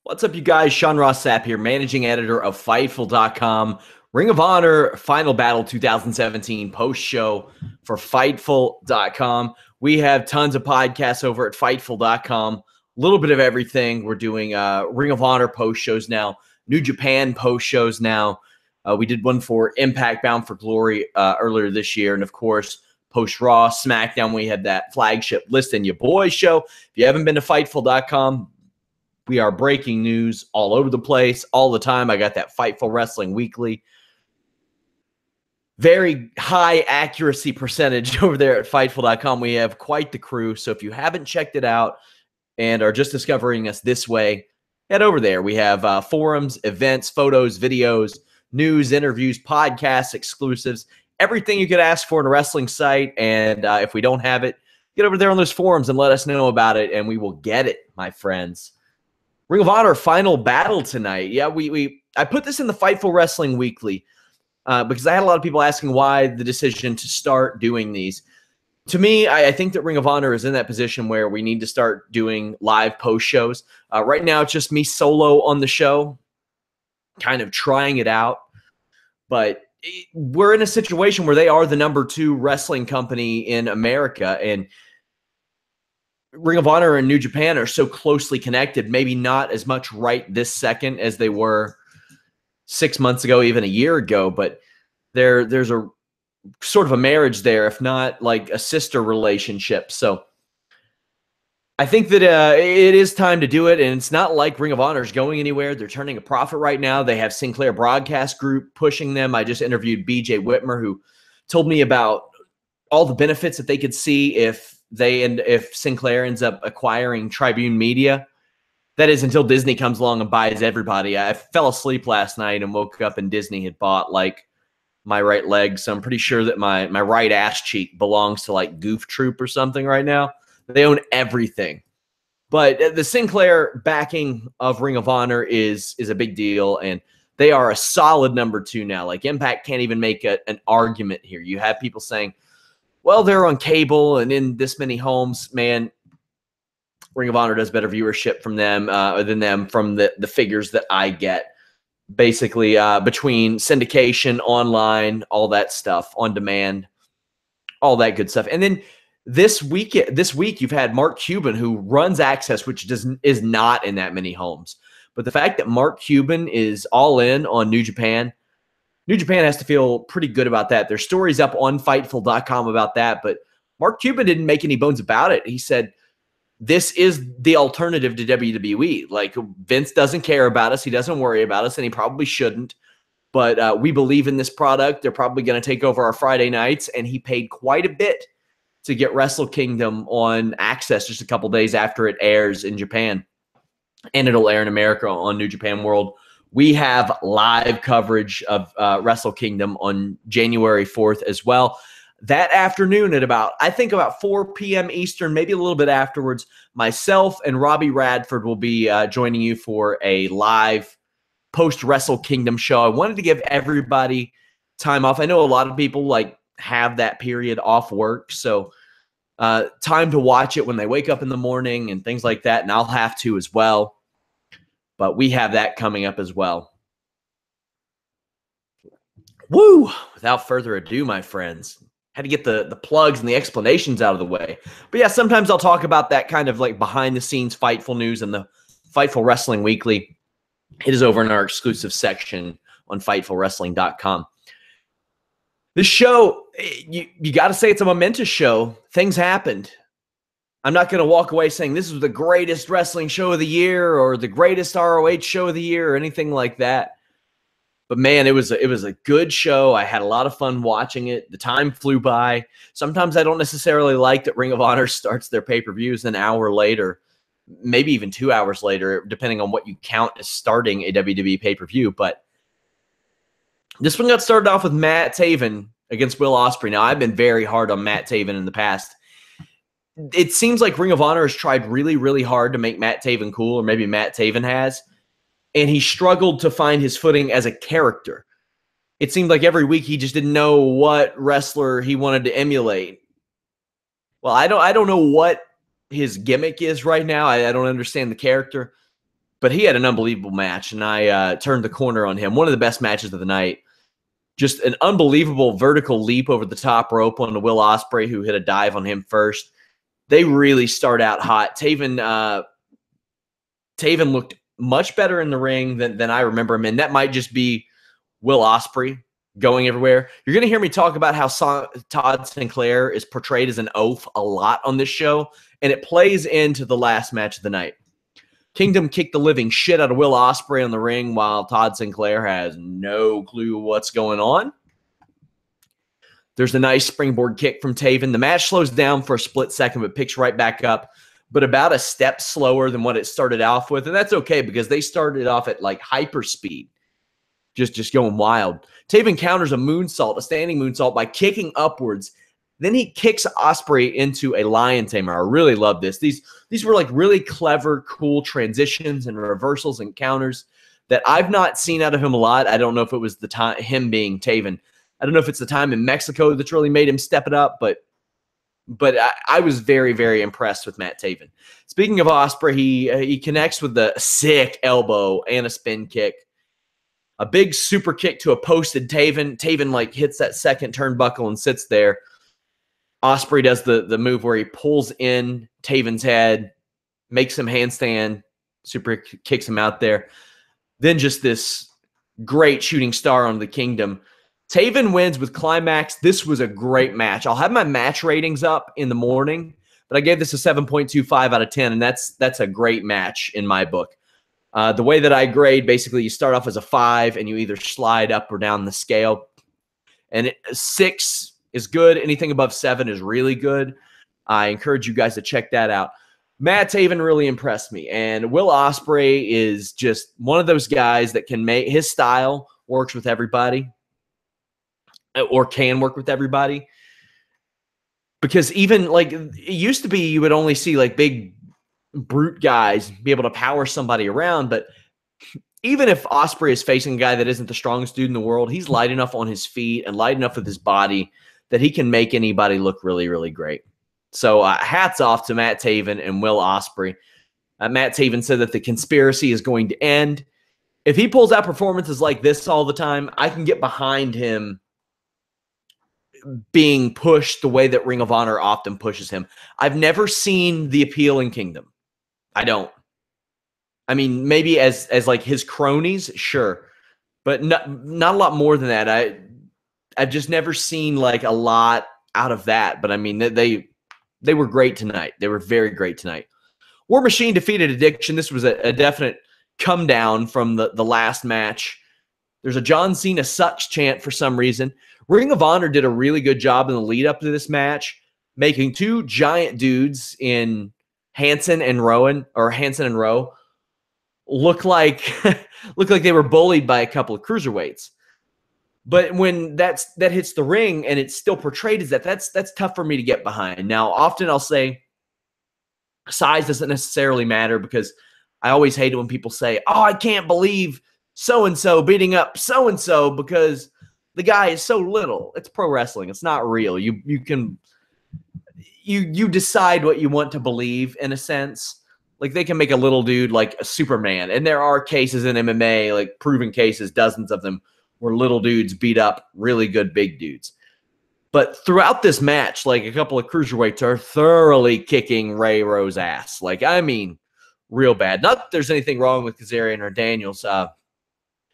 What's up, you guys? Sean Ross Sapp here, managing editor of Fightful.com. Ring of Honor Final Battle 2017 post-show for Fightful.com. We have tons of podcasts over at Fightful.com. A little bit of everything. We're doing Ring of Honor post-shows now, New Japan post-shows now. We did one for Impact Bound for Glory earlier this year. And, of course, post-Raw, SmackDown, we had that flagship List and Your Boys show. If you haven't been to Fightful.com, we are breaking news all over the place, all the time. I got that Fightful Wrestling Weekly. Very high accuracy percentage over there at Fightful.com. We have quite the crew. So if you haven't checked it out and are just discovering us this way, head over there. We have forums, events, photos, videos, news, interviews, podcasts, exclusives, everything you could ask for in a wrestling site. And if we don't have it, get over there on those forums and let us know about it, and we will get it, my friends. Ring of Honor Final Battle tonight. Yeah, I put this in the Fightful Wrestling Weekly because I had a lot of people asking why the decision to start doing these. To me, I think that Ring of Honor is in that position where we need to start doing live post shows. Right now, it's just me solo on the show, kind of trying it out. But we're in a situation where they are the #2 wrestling company in America, and Ring of Honor and New Japan are so closely connected, maybe not as much right this second as they were 6 months ago, even a year ago, but there's a sort of a marriage there, if not like a sister relationship. So I think that it is time to do it, and it's not like Ring of Honor is going anywhere. They're turning a profit right now. They have Sinclair Broadcast Group pushing them. I just interviewed BJ Whitmer, who told me about all the benefits that they could see if Sinclair ends up acquiring Tribune Media. That is until Disney comes along and buys everybody. I fell asleep last night and woke up and Disney had bought like my right leg. So I'm pretty sure that my right ass cheek belongs to like Goof Troop or something right now. They own everything. But the Sinclair backing of Ring of Honor is a big deal, and they are a solid #2 now. Like Impact can't even make an argument here. You have people saying, well, they're on cable and in this many homes. Man, Ring of Honor does better viewership from them than them from the figures that I get. Basically, between syndication, online, all that stuff, on demand, all that good stuff. And then this week you've had Mark Cuban, who runs Access, which is not in that many homes. But the fact that Mark Cuban is all in on New Japan has to feel pretty good about that. There's stories up on Fightful.com about that, but Mark Cuban didn't make any bones about it. He said, this is the alternative to WWE. Like, Vince doesn't care about us. He doesn't worry about us, and he probably shouldn't. But we believe in this product. They're probably going to take over our Friday nights, and he paid quite a bit to get Wrestle Kingdom on Access just a couple days after it airs in Japan. And it'll air in America on New Japan World. We have live coverage of Wrestle Kingdom on January 4th as well. That afternoon at about 4 p.m. Eastern, maybe a little bit afterwards, myself and Robbie Radford will be joining you for a live post-Wrestle Kingdom show. I wanted to give everybody time off. I know a lot of people have that period off work, so time to watch it when they wake up in the morning and things like that, and I'll have to as well. But we have that coming up as well. Woo! Without further ado, my friends, had to get the plugs and the explanations out of the way. But yeah, sometimes I'll talk about that kind of behind-the-scenes Fightful news and the Fightful Wrestling Weekly. It is over in our exclusive section on FightfulWrestling.com. This show, you got to say it's a momentous show. Things happened. I'm not going to walk away saying this is the greatest wrestling show of the year or the greatest ROH show of the year or anything like that. But man, it was a good show. I had a lot of fun watching it. The time flew by. Sometimes I don't necessarily like that Ring of Honor starts their pay-per-views an hour later, maybe even 2 hours later, depending on what you count as starting a WWE pay-per-view. But this one got started off with Matt Taven against Will Osprey. Now, I've been very hard on Matt Taven in the past. It seems like Ring of Honor has tried really, really hard to make Matt Taven cool, or maybe Matt Taven has, and he struggled to find his footing as a character. It seemed like every week he just didn't know what wrestler he wanted to emulate. Well, I don't know what his gimmick is right now. I don't understand the character. but he had an unbelievable match, and I turned the corner on him. One of the best matches of the night. Just an unbelievable vertical leap over the top rope on Will Osprey, who hit a dive on him first. They really start out hot. Taven looked much better in the ring than I remember him, and that might just be Will Osprey going everywhere. You're going to hear me talk about how Todd Sinclair is portrayed as an oaf a lot on this show, and it plays into the last match of the night. Kingdom kicked the living shit out of Will Osprey on the ring while Todd Sinclair has no clue what's going on. There's a nice springboard kick from Taven. The match slows down for a split second, but picks right back up, but about a step slower than what it started off with. And that's okay because they started off at like hyper speed, just going wild. Taven counters a moonsault, a standing moonsault, by kicking upwards. Then he kicks Osprey into a lion tamer. I really love this. These were like really clever, cool transitions and reversals and counters that I've not seen out of him a lot. I don't know if it was the time, him being Taven. I don't know if it's the time in Mexico that's really made him step it up, but I was very, very impressed with Matt Taven. Speaking of Osprey, he connects with the sick elbow and a spin kick. A big super kick to a posted Taven. Taven like hits that second turnbuckle and sits there. Osprey does the move where he pulls in Taven's head, makes him handstand, super kicks him out there. Then just this great shooting star on the Kingdom. Taven wins with climax. This was a great match. I'll have my match ratings up in the morning, but I gave this a 7.25 out of 10, and that's a great match in my book. The way that I grade, basically, you start off as a 5, and you either slide up or down the scale. And 6 is good. Anything above 7 is really good. I encourage you guys to check that out. Matt Taven really impressed me, and Will Osprey is just one of those guys that can make his style works with everybody, or can work with everybody. Because even like it used to be, you would only see like big brute guys be able to power somebody around, but even if Osprey is facing a guy that isn't the strongest dude in the world, he's light enough on his feet and light enough with his body that he can make anybody look really, really great. So hats off to Matt Taven and Will Osprey. Matt Taven said that the conspiracy is going to end. If he pulls out performances like this all the time, I can get behind him being pushed the way that Ring of Honor often pushes him. I've never seen the appeal in Kingdom. I don't. I mean, maybe as like his cronies, sure, but not a lot more than that. I've just never seen like a lot out of that. But I mean, they were great tonight. They were very great tonight. War Machine defeated Addiction. This was a definite come down from the last match. There's a John Cena sucks chant for some reason. Ring of Honor did a really good job in the lead up to this match, making two giant dudes in Hanson and Rowe look like they were bullied by a couple of cruiserweights. But when that hits the ring and it's still portrayed as that's tough for me to get behind. Now, often I'll say size doesn't necessarily matter, because I always hate it when people say, "Oh, I can't believe so-and-so beating up so-and-so because the guy is so little." It's pro wrestling. It's not real. You decide what you want to believe, in a sense. Like, they can make a little dude like a Superman. And there are cases in MMA, like proven cases, dozens of them, where little dudes beat up really good big dudes. But throughout this match, like, a couple of cruiserweights are thoroughly kicking Ray Rowe's ass. Like, I mean, real bad. Not that there's anything wrong with Kazarian or Daniels.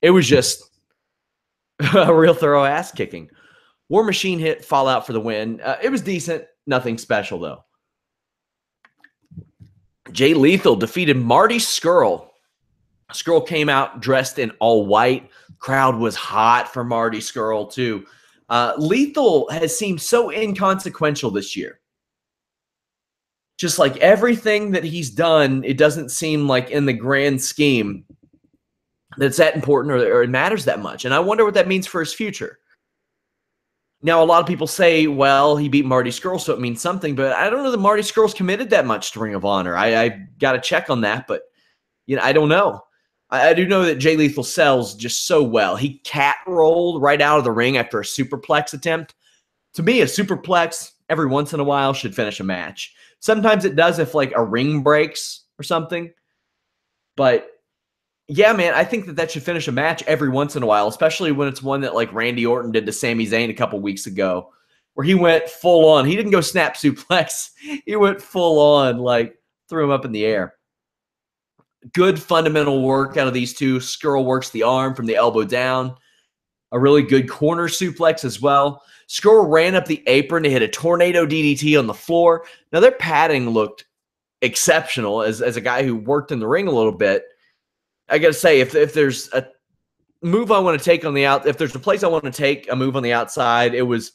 It was just a real thorough ass kicking. War Machine hit Fallout for the win. It was decent. Nothing special, though. Jay Lethal defeated Marty Scurll. Scurll came out dressed in all white. Crowd was hot for Marty Scurll, too. Lethal has seemed so inconsequential this year. Just like everything that he's done, it doesn't seem like in the grand scheme that's that important or it matters that much. And I wonder what that means for his future. Now, a lot of people say, well, he beat Marty Scurll, so it means something. But I don't know that Marty Scurll's committed that much to Ring of Honor. I got to check on that, but I don't know. I do know that Jay Lethal sells just so well. He cat rolled right out of the ring after a superplex attempt. To me, a superplex every once in a while should finish a match. Sometimes it does if like a ring breaks or something. But Yeah, man, I think that should finish a match every once in a while, especially when it's one that like Randy Orton did to Sami Zayn a couple weeks ago, where he went full on. He didn't go snap suplex. He went full on, like threw him up in the air. Good fundamental work out of these two. Scurll works the arm from the elbow down. A really good corner suplex as well. Scurll ran up the apron to hit a tornado DDT on the floor. Now, their padding looked exceptional as a guy who worked in the ring a little bit. I got to say, if there's a move I want to take on the out, if there's a place I want to take a move on the outside, it was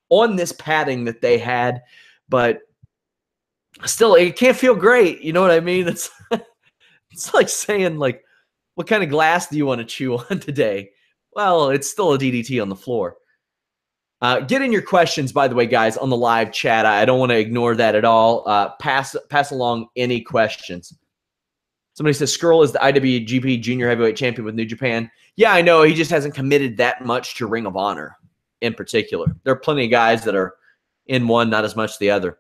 on this padding that they had. But still, it can't feel great. You know what I mean? It's like saying, like, what kind of glass do you want to chew on today? Well, it's still a DDT on the floor. Get in your questions, by the way, guys, on the live chat. I don't want to ignore that at all. Pass along any questions. Somebody says Scurll is the IWGP Junior Heavyweight Champion with New Japan. Yeah, I know. He just hasn't committed that much to Ring of Honor in particular. There are plenty of guys that are in one, not as much the other.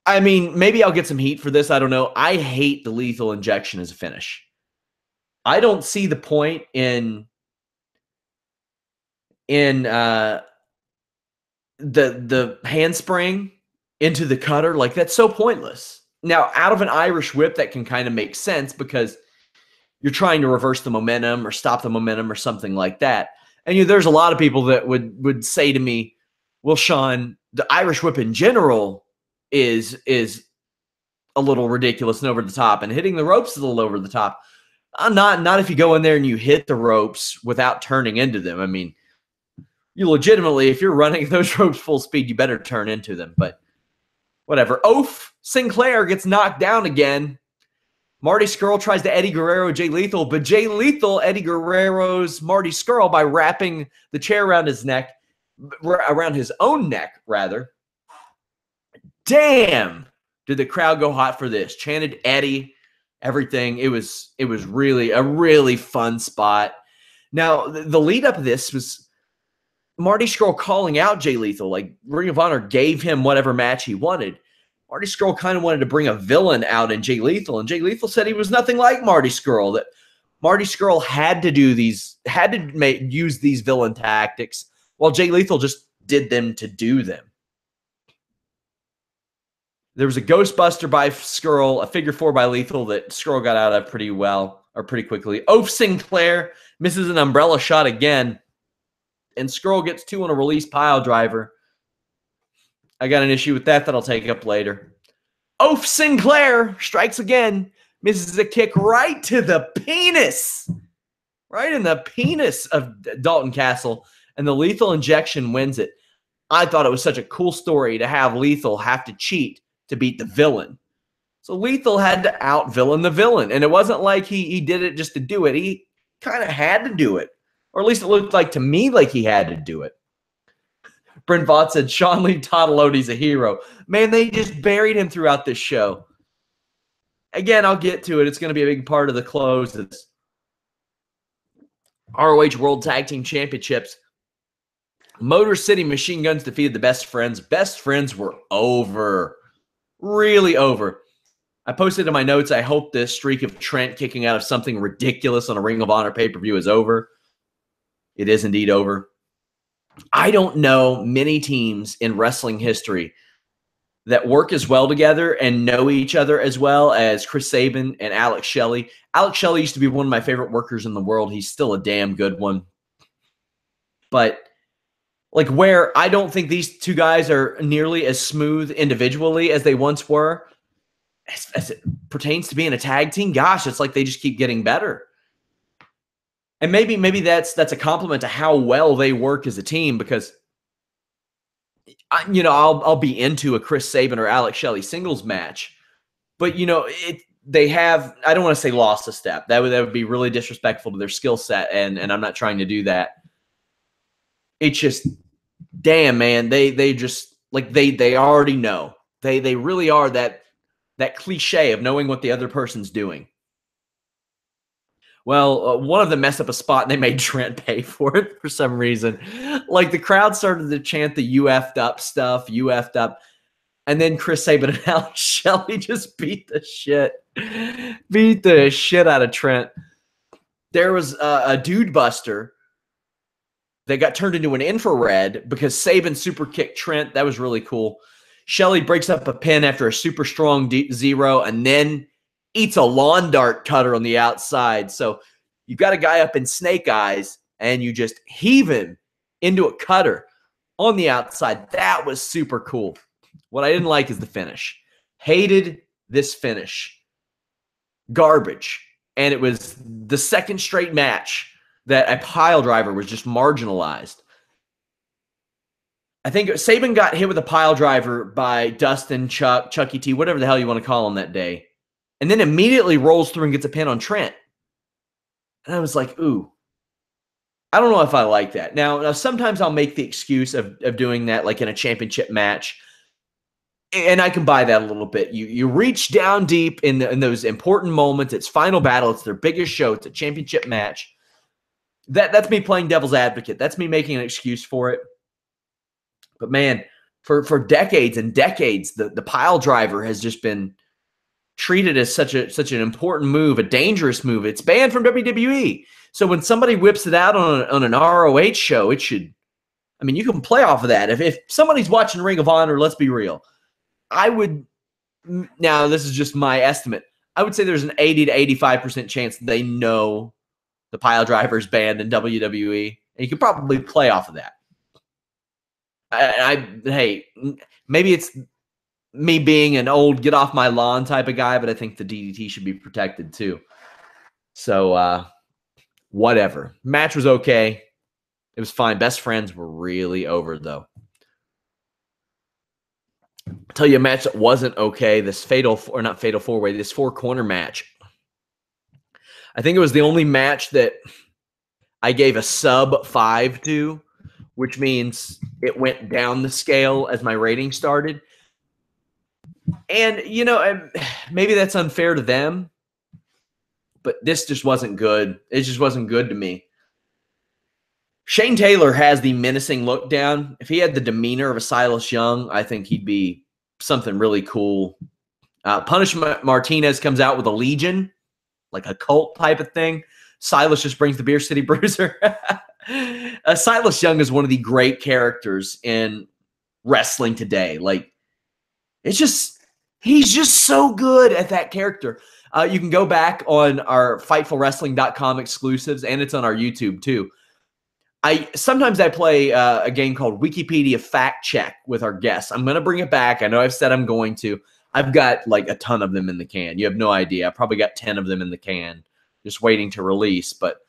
I mean, maybe I'll get some heat for this. I don't know. I hate the lethal injection as a finish. I don't see the point in the handspring into the cutter. Like, that's so pointless. Now, out of an Irish whip, that can kind of make sense because you're trying to reverse the momentum or stop the momentum or something like that. And there's a lot of people that would say to me, well, Sean, the Irish whip in general is a little ridiculous and over the top, and hitting the ropes is a little over the top. Not if you go in there and you hit the ropes without turning into them. I mean, you legitimately, if you're running those ropes full speed, you better turn into them. But whatever. Oaf Sinclair gets knocked down again. Marty Scurll tries to Eddie Guerrero Jay Lethal, but Jay Lethal Eddie Guerrero's Marty Scurll by wrapping the chair around his neck, around his own neck, rather. Damn, did the crowd go hot for this? Chanted Eddie, everything. It was really a really fun spot. Now, the lead up to this was Marty Scurll calling out Jay Lethal. Like, Ring of Honor gave him whatever match he wanted. Marty Scurll kind of wanted to bring a villain out in Jay Lethal, and Jay Lethal said he was nothing like Marty Scurll, that Marty Scurll had to use these villain tactics, while Jay Lethal just did them to do them. There was a Ghostbuster by Scurll, a figure four by Lethal that Scurll got out of pretty quickly. Oaf Sinclair misses an umbrella shot again, and Scurll gets two on a release pile driver. I got an issue with that I'll take up later. Oaf Sinclair strikes again, misses a kick right to the penis. Right in the penis of Dalton Castle, and the lethal injection wins it. I thought it was such a cool story to have Lethal have to cheat to beat the villain. So Lethal had to out-villain the villain, and it wasn't like he did it just to do it. He kind of had to do it, or at least it looked like to me like he had to do it. Brent Vaught said, Sean Lee Tadalody's a hero. Man, they just buried him throughout this show. Again, I'll get to it. It's going to be a big part of the close. It's ROH World Tag Team Championships. Motor City Machine Guns defeated the Best Friends. Best Friends were over. Really over. I posted in my notes, I hope this streak of Trent kicking out of something ridiculous on a Ring of Honor pay-per-view is over. It is indeed over. I don't know many teams in wrestling history that work as well together and know each other as well as Chris Sabin and Alex Shelley. Alex Shelley used to be one of my favorite workers in the world. He's still a damn good one. But like, where I don't think these two guys are nearly as smooth individually as they once were, as it pertains to being a tag team, gosh, it's like they just keep getting better. And maybe that's a compliment to how well they work as a team, because I'll be into a Chris Sabin or Alex Shelley singles match, but they have, I don't want to say lost a step. That would be really disrespectful to their skill set, and I'm not trying to do that. It's just, damn, man, they just, like, they already know. They really are that cliche of knowing what the other person's doing. Well, one of them messed up a spot, and they made Trent pay for it for some reason. Like, the crowd started to chant the "you effed up" stuff, "you effed up." And then Chris Sabin and Alex Shelley just beat the shit out of Trent. There was a dude buster that got turned into an infrared because Sabin super kicked Trent. That was really cool. Shelley breaks up a pin after a super strong zero and then eats a lawn dart cutter on the outside. So you've got a guy up in snake eyes and you just heave him into a cutter on the outside. That was super cool. What I didn't like is the finish. Hated this finish. Garbage. And it was the second straight match that a pile driver was just marginalized. I think Sabin got hit with a pile driver by Dustin, Chucky T, whatever the hell you want to call him that day. And then immediately rolls through and gets a pin on Trent. And I was like, ooh, I don't know if I like that. Now sometimes I'll make the excuse of doing that like in a championship match. And I can buy that a little bit. You reach down deep in those important moments. It's final battle. It's their biggest show. It's a championship match. That's me playing devil's advocate. That's me making an excuse for it. But man, for decades and decades, the pile driver has just been treated as such an important move, a dangerous move. It's banned from WWE. So when somebody whips it out on an ROH show, it should. I mean, you can play off of that. If somebody's watching Ring of Honor, let's be real. I would, now this is just my estimate, I would say there's an 80 to 85% chance they know the pile driver's banned in WWE, and you could probably play off of that. Hey, maybe it's me being an old get off my lawn type of guy, but I think the DDT should be protected too. So, whatever. Match was okay. It was fine. Best friends were really over though. I'll tell you a match that wasn't okay. This not fatal four-way, this four-corner match. I think it was the only match that I gave a sub 5 to, which means it went down the scale as my rating started. And, you know, maybe that's unfair to them, but this just wasn't good. It just wasn't good to me. Shane Taylor has the menacing look down. If he had the demeanor of a Silas Young, I think he'd be something really cool. Punishment Martinez comes out with a Legion, like a cult type of thing. Silas just brings the Beer City Bruiser. Silas Young is one of the great characters in wrestling today. Like, he's just so good at that character. You can go back on our FightfulWrestling.com exclusives, and it's on our YouTube too. Sometimes I play a game called Wikipedia Fact Check with our guests. I'm going to bring it back. I know I've said I'm going to. I've got like a ton of them in the can. You have no idea. I probably got 10 of them in the can just waiting to release. But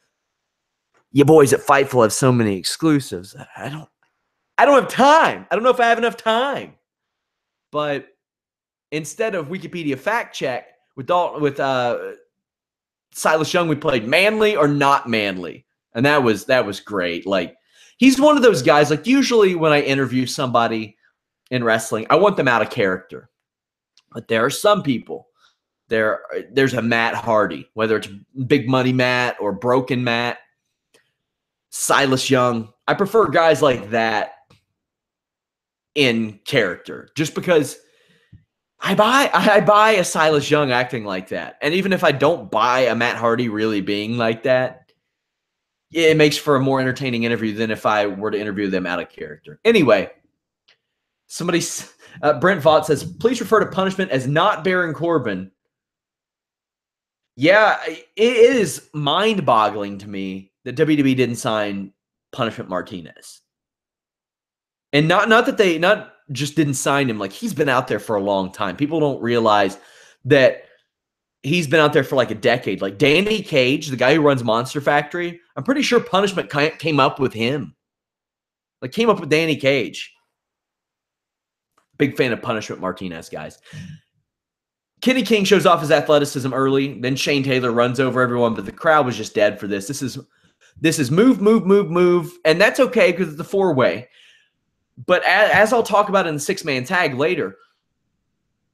you boys at Fightful have so many exclusives. I don't have time. I don't know if I have enough time. But instead of Wikipedia Fact Check with Dalton, with Silas Young, we played manly or not manly. And that was great. Like, he's one of those guys, like usually when I interview somebody in wrestling, I want them out of character. But there are some people. There's a Matt Hardy, whether it's Big Money Matt or Broken Matt, Silas Young. I prefer guys like that in character, just because I buy a Silas Young acting like that. And even if I don't buy a Matt Hardy really being like that, it makes for a more entertaining interview than if I were to interview them out of character. Anyway, Brent Vaught says, please refer to Punishment as not Baron Corbin. Yeah, it is mind-boggling to me that WWE didn't sign Punishment Martinez. And not that they not just didn't sign him, like he's been out there for a long time. People don't realize that he's been out there for like a decade. Like Danny Cage, the guy who runs Monster Factory, I'm pretty sure Punishment came up with him. Like came up with Danny Cage. Big fan of Punishment Martinez, guys. Kenny King shows off his athleticism early. Then Shane Taylor runs over everyone, but the crowd was just dead for this. This is move, move, move, move. And that's okay because it's a four-way. But as I'll talk about in the six-man tag later,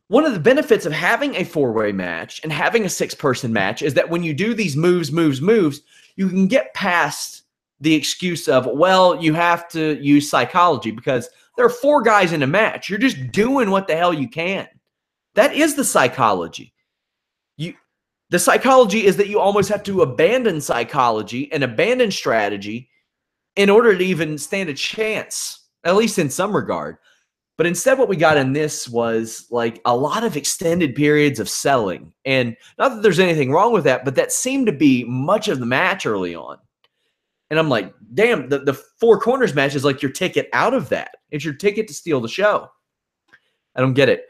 one of the benefits of having a four-way match and having a six-person match is that when you do these moves, you can get past the excuse of, well, you have to use psychology, because There are 4 guys in a match. You're just doing what the hell you can. That is the psychology. The psychology is that you almost have to abandon psychology and abandon strategy in order to even stand a chance, at least in some regard. But instead, what we got in this was like a lot of extended periods of selling. And not that there's anything wrong with that, but that seemed to be much of the match early on. And I'm like, damn, the 4 corners match is like your ticket out of that. It's your ticket to steal the show. I don't get it.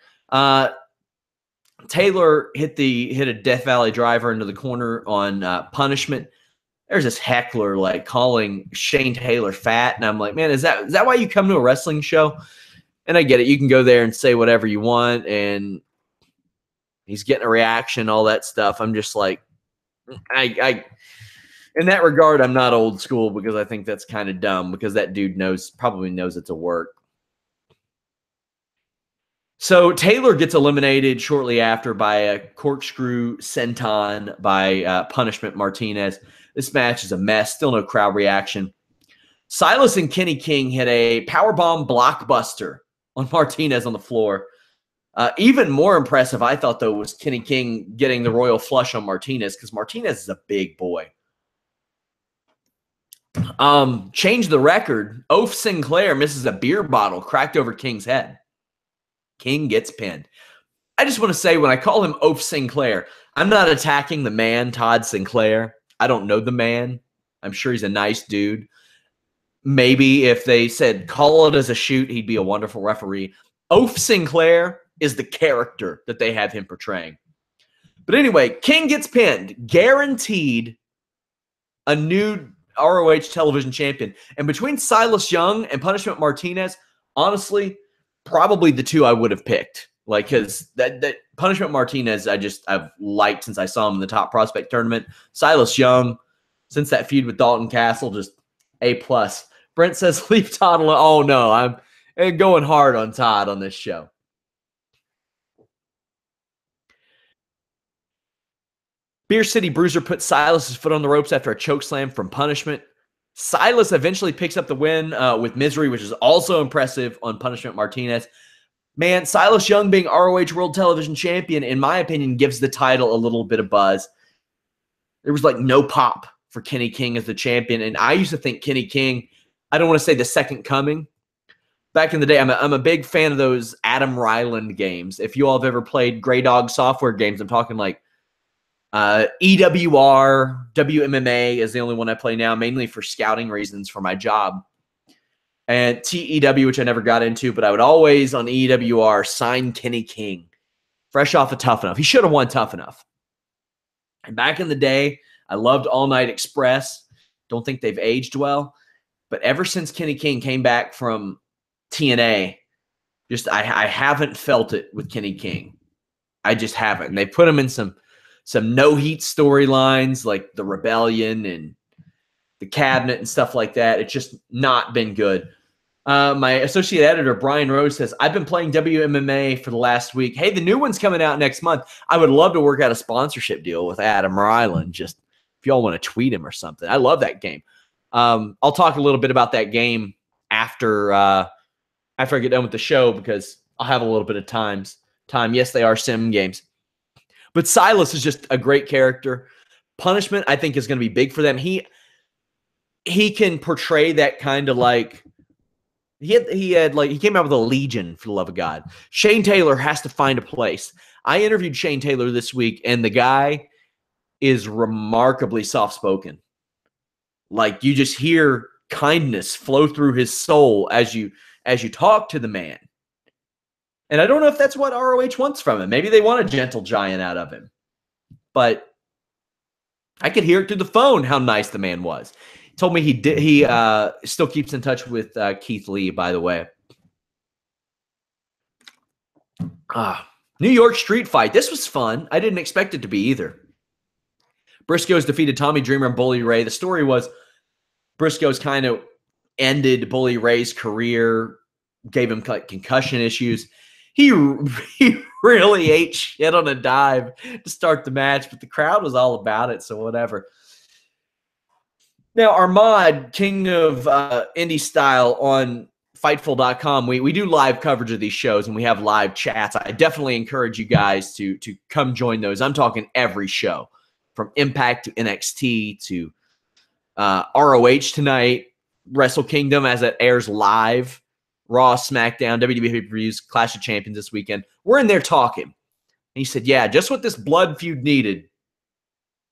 Taylor hit a Death Valley driver into the corner on punishment. There's this heckler like calling Shane Taylor fat, and I'm like, man, is that why you come to a wrestling show? And I get it. You can go there and say whatever you want, and he's getting a reaction, all that stuff. I'm just like, I in that regard, I'm not old school because I think that's kind of dumb because that dude probably knows it's a work. So Taylor gets eliminated shortly after by a corkscrew senton by Punishment Martinez. This match is a mess. Still no crowd reaction. Silas and Kenny King hit a powerbomb blockbuster on Martinez on the floor. Even more impressive, I thought, though, was Kenny King getting the royal flush on Martinez because Martinez is a big boy. Change the record. Oaf Sinclair misses a beer bottle cracked over King's head. King gets pinned. I just want to say, when I call him Oaf Sinclair, I'm not attacking the man, Todd Sinclair. I don't know the man. I'm sure he's a nice dude. Maybe if they said call it as a shoot, he'd be a wonderful referee. Oaf Sinclair is the character that they have him portraying. But anyway, King gets pinned. Guaranteed a new ROH television champion. And between Silas Young and Punishment Martinez, honestly, probably the 2 I would have picked. Like, because that Punishment Martinez, I've liked since I saw him in the Top Prospect tournament. Silas Young, since that feud with Dalton Castle, just A+. Brent says, leave Todd alone. Oh, no, I'm going hard on Todd on this show. Beer City Bruiser puts Silas's foot on the ropes after a chokeslam from Punishment. Silas eventually picks up the win with Misery, which is also impressive on Punishment Martinez. Man, Silas Young being ROH World Television Champion, in my opinion, gives the title a little bit of buzz. There was like no pop for Kenny King as the champion, and I used to think Kenny King, I don't want to say the second coming. Back in the day, I'm a big fan of those Adam Ryland games. If you all have ever played Grey Dog software games, I'm talking like EWR, WMMA is the only one I play now, mainly for scouting reasons for my job. And TEW, which I never got into, but I would always on EWR sign Kenny King, fresh off of Tough Enough. He should have won Tough Enough. And back in the day, I loved All Night Express. Don't think they've aged well. But ever since Kenny King came back from TNA, I haven't felt it with Kenny King. I just haven't. And they put him in some no-heat storylines like the Rebellion and the Cabinet and stuff like that. It's just not been good. My associate editor, Brian Rose, says, I've been playing WMMA for the last week. Hey, the new one's coming out next month. I would love to work out a sponsorship deal with Adam Ryland. Just if y'all want to tweet him or something. I love that game. I'll talk a little bit about that game after I get done with the show because I'll have a little bit of time. Yes, they are sim games. But Silas is just a great character. Punishment, I think, is going to be big for them. He can portray that kind of like he came out with a legion, for the love of God. Shane Taylor has to find a place. I interviewed Shane Taylor this week, and the guy is remarkably soft-spoken. Like, you just hear kindness flow through his soul as you talk to the man. And I don't know if that's what ROH wants from him. Maybe they want a gentle giant out of him. But I could hear it through the phone how nice the man was. He told me he still keeps in touch with Keith Lee, by the way. New York street fight. This was fun. I didn't expect it to be either. Briscoes defeated Tommy Dreamer and Bully Ray. The story was Briscoes kind of ended Bully Ray's career, gave him concussion issues. He really ate shit on a dive to start the match, but the crowd was all about it, so whatever. Now, Armad, king of indie style on Fightful.com, we do live coverage of these shows, and we have live chats. I definitely encourage you guys to come join those. I'm talking every show, from Impact to NXT to ROH tonight, Wrestle Kingdom as it airs live, Raw, SmackDown, WWE pay-per-views, Clash of Champions this weekend. We're in there talking. And he said, yeah, just what this blood feud needed.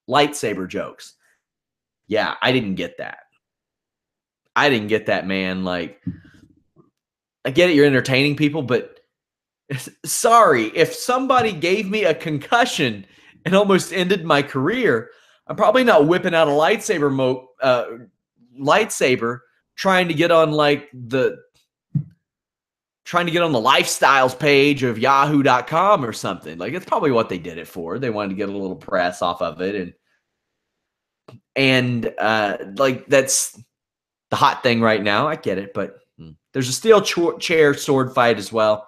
Lightsaber jokes. Yeah, I didn't get that. I didn't get that, man. Like, I get it, you're entertaining people, but sorry, if somebody gave me a concussion and almost ended my career, I'm probably not whipping out a lightsaber trying to get on the lifestyles page of yahoo.com or something. Like, it's probably what they did it for. They wanted to get a little press off of it, and like, that's the hot thing right now. I get it, but there's a steel chair sword fight as well.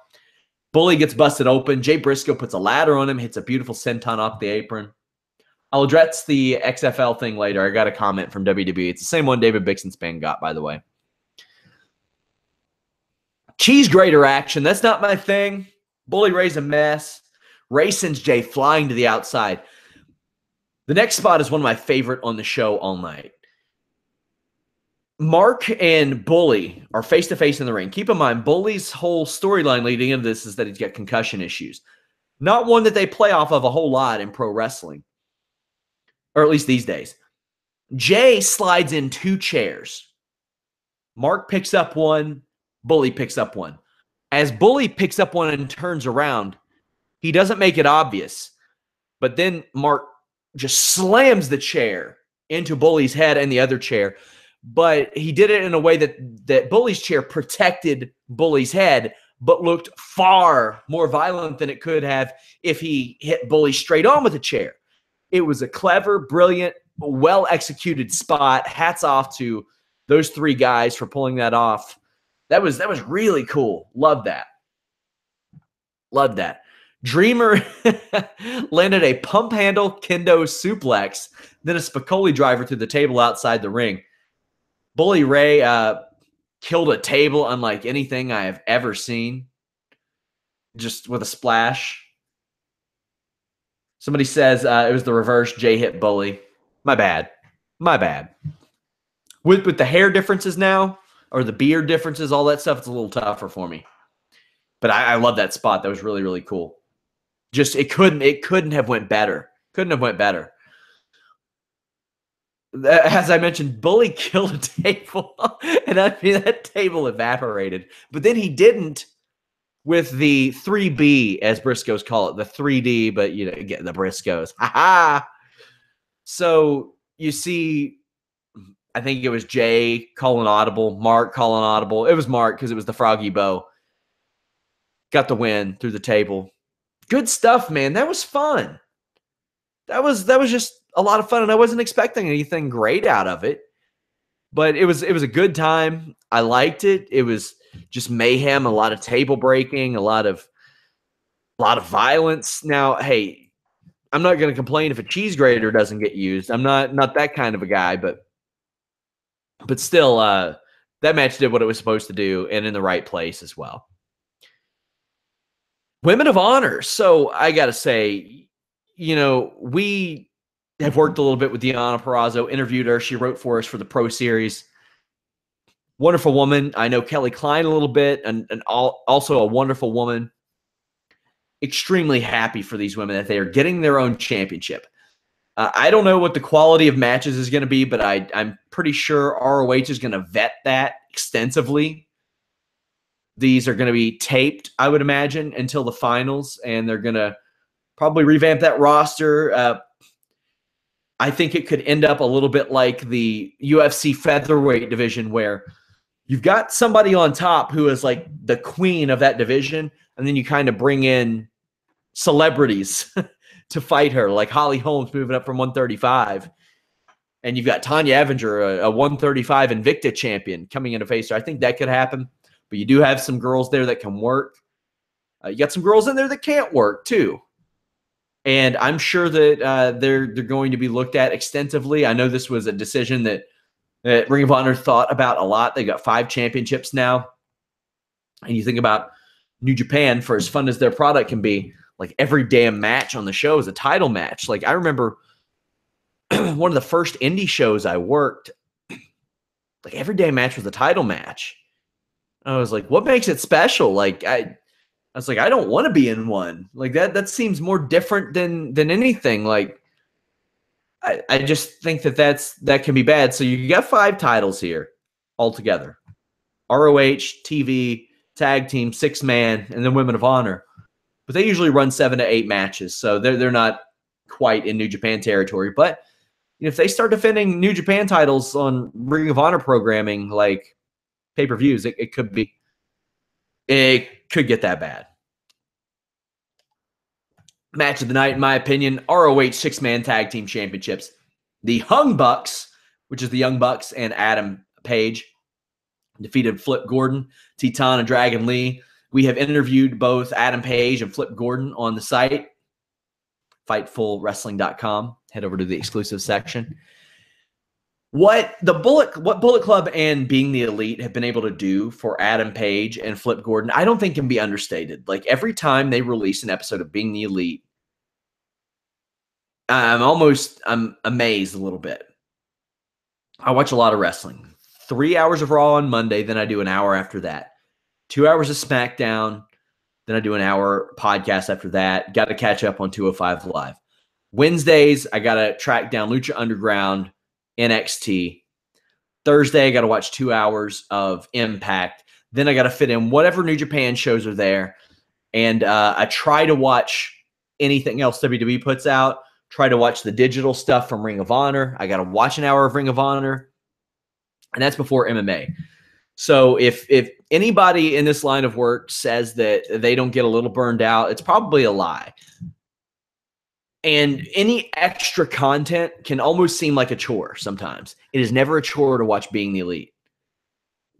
Bully gets busted open. Jay Briscoe puts a ladder on him, hits a beautiful senton off the apron. I'll address the XFL thing later. I got a comment from WWE. It's the same one David Bixenspan got, by the way. Cheese grater action. That's not my thing. Bully Ray's a mess. Ray sends Jay flying to the outside. The next spot is one of my favorite on the show all night. Mark and Bully are face-to-face in the ring. Keep in mind, Bully's whole storyline leading into this is that he's got concussion issues. Not one that they play off of a whole lot in pro wrestling, or at least these days. Jay slides in 2 chairs. Mark picks up one. Bully picks up one. As Bully picks up one and turns around, he doesn't make it obvious. But then Mark just slams the chair into Bully's head and the other chair. But he did it in a way that Bully's chair protected Bully's head, but looked far more violent than it could have if he hit Bully straight on with a chair. It was a clever, brilliant, well-executed spot. Hats off to those 3 guys for pulling that off. That was really cool. Love that. Love that. Dreamer landed a pump handle kendo suplex, then a Spicoli driver through the table outside the ring. Bully Ray killed a table unlike anything I have ever seen, just with a splash. Somebody says it was the reverse. Jay hit Bully. My bad. My bad. With the hair differences now, or the beard differences, all that stuff, it's a little tougher for me. But I love that spot. That was really, really cool. Just it couldn't have went better. Couldn't have went better. As I mentioned, Bully killed a table, and I mean, that table evaporated. But then he didn't with the 3B, as Briscoes call it, the 3D, but you know, get the Briscoes. Ha-ha! So you see, I think it was Jay calling audible, Mark calling audible. It was Mark because it was the Froggy Bow. Got the win through the table. Good stuff, man. That was fun. That was just a lot of fun, and I wasn't expecting anything great out of it. But it was a good time. I liked it. It was just mayhem, a lot of table breaking, a lot of violence. Now, hey, I'm not going to complain if a cheese grater doesn't get used. I'm not that kind of a guy, but still, that match did what it was supposed to do, and in the right place as well. Women of Honor. So I got to say, you know, we have worked a little bit with Deonna Purrazzo, interviewed her. She wrote for us for the Pro Series. Wonderful woman. I know Kelly Klein a little bit, and also a wonderful woman. Extremely happy for these women that they are getting their own championship. I don't know what the quality of matches is going to be, but I'm pretty sure ROH is going to vet that extensively. These are going to be taped, I would imagine, until the finals, and they're going to probably revamp that roster. I think it could end up a little bit like the UFC featherweight division, where you've got somebody on top who is like the queen of that division, and then you kind of bring in celebrities to fight her, like Holly Holmes moving up from 135. And you've got Tanya Evinger, a 135 Invicta champion, coming in to face her. I think that could happen. But you do have some girls there that can work. You got some girls in there that can't work, too. And I'm sure that they're going to be looked at extensively. I know this was a decision that Ring of Honor thought about a lot. They got 5 championships now. And you think about New Japan, for as fun as their product can be, like every damn match on the show is a title match. Like I remember one of the first indie shows I worked, like every damn match was a title match. I was like, what makes it special? Like I was like, I don't want to be in one. Like that seems more different than anything. Like I just think that can be bad. So you got 5 titles here altogether. ROH, TV, tag team, 6-man, and then Women of Honor. But they usually run 7 to 8 matches. So they're not quite in New Japan territory. But if they start defending New Japan titles on Ring of Honor programming, like pay-per-views, it could get that bad. Match of the night, in my opinion, ROH 6-man tag team championships. The Hung Bucks, which is the Young Bucks and Adam Page, defeated Flip Gordon, Titan, and Dragon Lee. We have interviewed both Adam Page and Flip Gordon on the site, FightfulWrestling.com. Head over to the exclusive section. What Bullet Club and Being the Elite have been able to do for Adam Page and Flip Gordon, I don't think can be understated. Like every time they release an episode of Being the Elite, I'm amazed a little bit. I watch a lot of wrestling. 3 hours of Raw on Monday, then I do an hour after that. 2 hours of SmackDown, then I do an hour podcast after that. Got to catch up on 205 Live. Wednesdays, I got to track down Lucha Underground, NXT. Thursday, I got to watch 2 hours of Impact. Then I got to fit in whatever New Japan shows are there. And I try to watch anything else WWE puts out. Try to watch the digital stuff from Ring of Honor. I got to watch an hour of Ring of Honor. And that's before MMA. So if anybody in this line of work says that they don't get a little burned out, it's probably a lie. And any extra content can almost seem like a chore sometimes. It is never a chore to watch Being the Elite.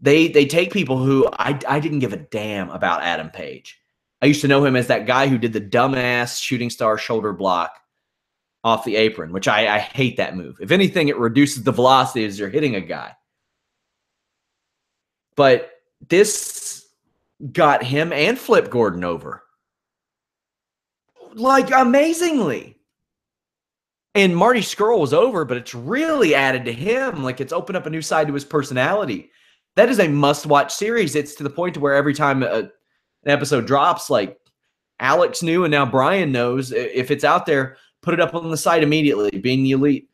They take people who I didn't give a damn about Adam Page. I used to know him as that guy who did the dumbass shooting star shoulder block off the apron, which I hate that move. If anything, it reduces the velocity as you're hitting a guy. But this got him and Flip Gordon over. Like, amazingly. And Marty Scurll was over, but it's really added to him. Like, it's opened up a new side to his personality. That is a must-watch series. It's to the point to where every time an episode drops, like, Alex knew and now Brian knows. If it's out there, put it up on the site immediately, Being the Elite.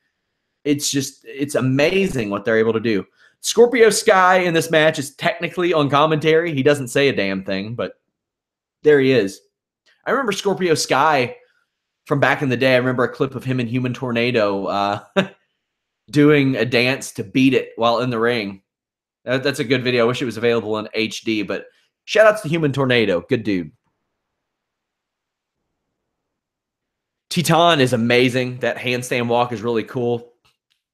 It's amazing what they're able to do. Scorpio Sky in this match is technically on commentary. He doesn't say a damn thing, but there he is. I remember Scorpio Sky from back in the day. I remember a clip of him and Human Tornado doing a dance to Beat It while in the ring. That's a good video. I wish it was available in HD, but shout outs to Human Tornado. Good dude. Titan is amazing. That handstand walk is really cool.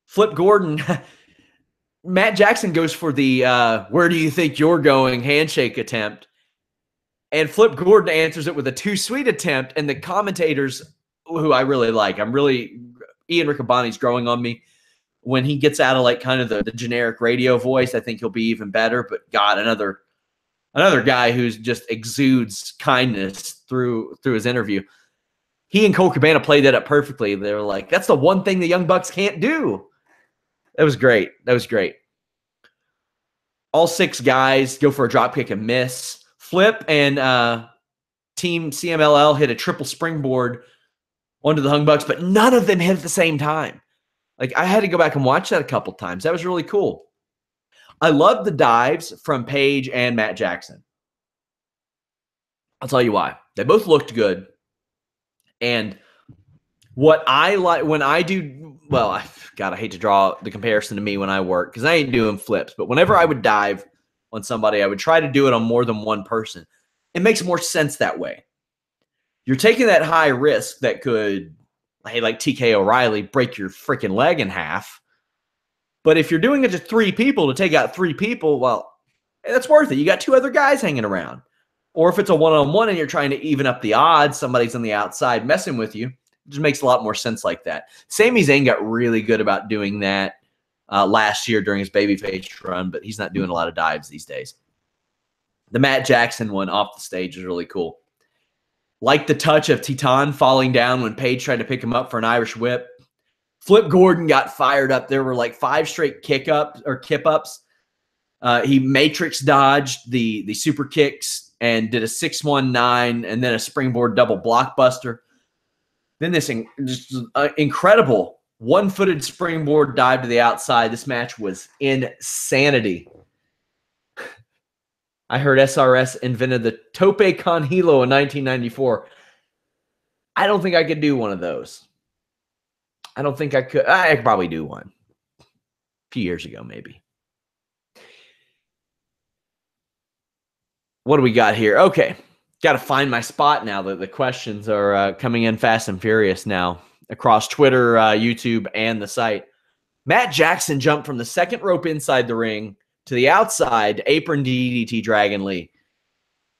Flip Gordon... Matt Jackson goes for the where do you think you're going handshake attempt. And Flip Gordon answers it with a too sweet attempt. And the commentators, who I really like, Ian Riccaboni's growing on me. When he gets out of like kind of the generic radio voice, I think he'll be even better. But God, another guy who's just exudes kindness through his interview. He and Cole Cabana played that up perfectly. They were like, that's the one thing the Young Bucks can't do. That was great. All 6 guys go for a dropkick and miss. Flip and Team CMLL hit a triple springboard onto the Hung Bucks, but none of them hit at the same time. Like, I had to go back and watch that a couple times. That was really cool. I love the dives from Page and Matt Jackson. I'll tell you why. They both looked good. And what I like when I do, well, I hate to draw the comparison to me when I work because I ain't doing flips. But whenever I would dive on somebody, I would try to do it on more than one person. It makes more sense that way. You're taking that high risk that could, hey, like TK O'Reilly, break your freaking leg in half. But if you're doing it to 3 people to take out 3 people, well, that's worth it. You got 2 other guys hanging around. Or if it's a one-on-one and you're trying to even up the odds, somebody's on the outside messing with you. It just makes a lot more sense like that. Sami Zayn got really good about doing that last year during his babyface run, but he's not doing a lot of dives these days. The Matt Jackson one off the stage is really cool. Like the touch of Titan falling down when Page tried to pick him up for an Irish whip. Flip Gordon got fired up. There were like 5 straight kip-ups. He matrix dodged the super kicks and did a 619 and then a springboard double blockbuster. Then this incredible one-footed springboard dive to the outside. This match was insanity. I heard SRS invented the Tope con Hilo in 1994. I don't think I could do one of those. I don't think I could. I could probably do one. A few years ago, maybe. What do we got here? Okay. Got to find my spot now. The questions are coming in fast and furious now across Twitter, YouTube, and the site. Matt Jackson jumped from the second rope inside the ring to the outside, apron DDT Dragon Lee.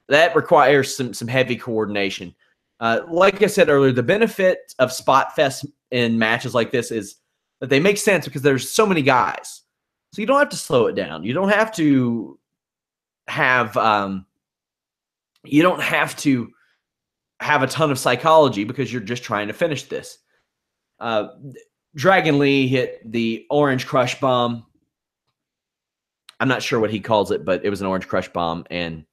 That requires some heavy coordination. Like I said earlier, the benefit of Spot Fest in matches like this is that they make sense because there's so many guys. So you don't have to slow it down. You don't have to have a ton of psychology because you're just trying to finish this. Dragon Lee hit the Orange Crush Bomb. I'm not sure what he calls it, but it was an Orange Crush Bomb, and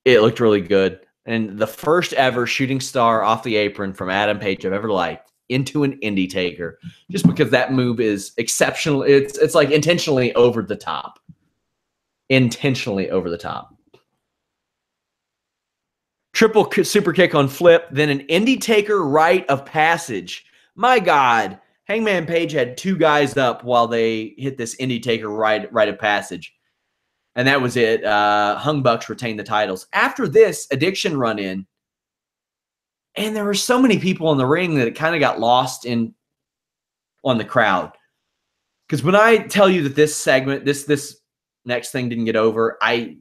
it looked really good. And the first ever shooting star off the apron from Adam Page I've ever liked into an indie taker, just because that move is exceptional. It's like intentionally over the top. Intentionally over the top. Triple super kick on Flip, then an indie taker rite of passage. My God. Hangman Page had 2 guys up while they hit this indie taker rite of passage. And that was it. Hung Bucks retained the titles. After this, Addiction run in. And there were so many people in the ring that it kind of got lost on the crowd. Because when I tell you that this segment, this next thing didn't get over, I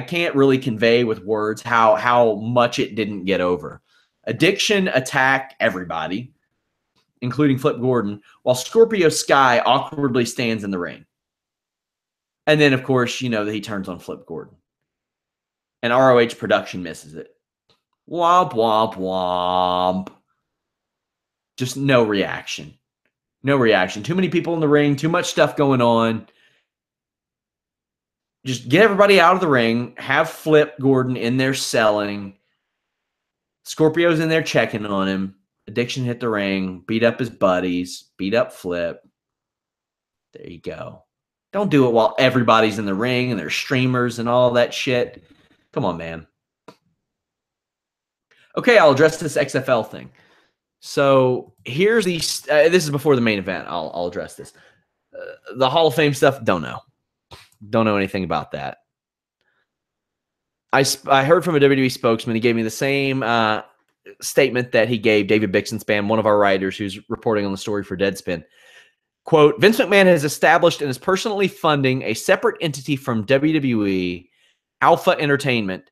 can't really convey with words how much it didn't get over. Addiction attacked everybody, including Flip Gordon, while Scorpio Sky awkwardly stands in the ring. And then, of course, you know that he turns on Flip Gordon. And ROH production misses it. Womp, womp, womp. Just no reaction. No reaction. Too many people in the ring. Too much stuff going on. Just get everybody out of the ring. Have Flip Gordon in there selling. Scorpio's in there checking on him. Addiction hit the ring. Beat up his buddies. Beat up Flip. There you go. Don't do it while everybody's in the ring and there's streamers and all that shit. Come on, man. Okay, I'll address this XFL thing. So here's the this is before the main event. I'll address this. The Hall of Fame stuff, don't know. Don't know anything about that. I heard from a WWE spokesman. He gave me the same statement that he gave David Bixenspan, one of our writers who's reporting on the story for Deadspin. Quote, Vince McMahon has established and is personally funding a separate entity from WWE, Alpha Entertainment,